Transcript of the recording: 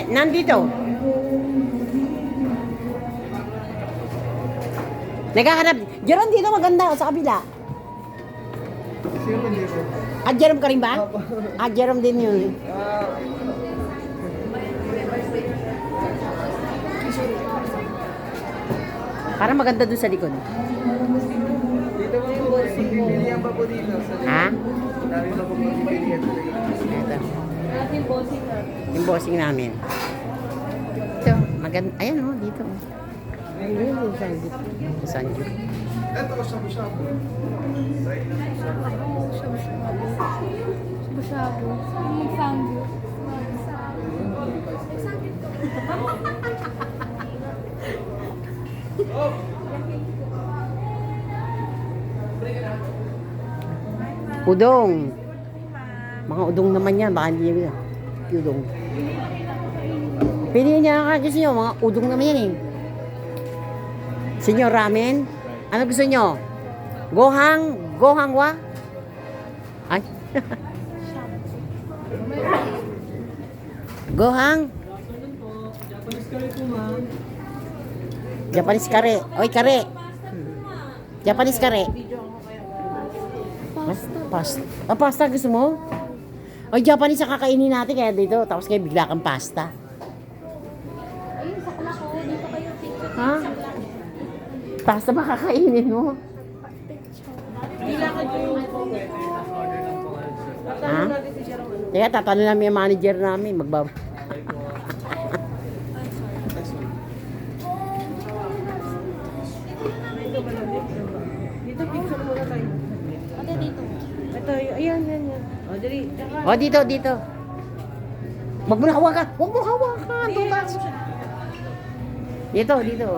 Nandito. Naghahanap. Jerome, dito maganda sa kabila. Sino ba dito? Ah, Jerome ka rin ba? Ah, Jerome din yun. Para maganda doon sa likod. Dito mo po, pipilihan pa po dito. Ha? Dami pa po pipilihan. Ito. Ating bossing na. Yung bossing namin. Ito, maganda. Ayan o, dito. Ayun, yung Sanjo. Sanjo. Ito, shabu-shabu. Shabu-shabu. Magsanggo. Udong. Mga udong naman yan. Baka hindi yan. Udong. Piliin niya ka gusto nyo. Mga udong naman yan eh. Gusto nyo ramen? Ano gusto nyo? Gohang? Gohang wa? Ay. Gohang? Japanese kare. Oy, kare. Japanese kare. Pasta. Ah, pasta gusto mo? Oy, Japanese ang kakainin natin kaya dito. Tapos kayo bigla kang pasta. Ayun, sakla ko. Dito kayo picture. Ha? Pasta ba kakainin mo? Bila ka yung Ha? Kaya tatanong namin yung manager namin. Magbaba. Dito, picture muna tayo. Ate, dito. Ito, ayan, yan. O, dali. O, dito, dito. Huwag mo na hawakan. Huwag mo hawakan. Tutas. Dito, dito.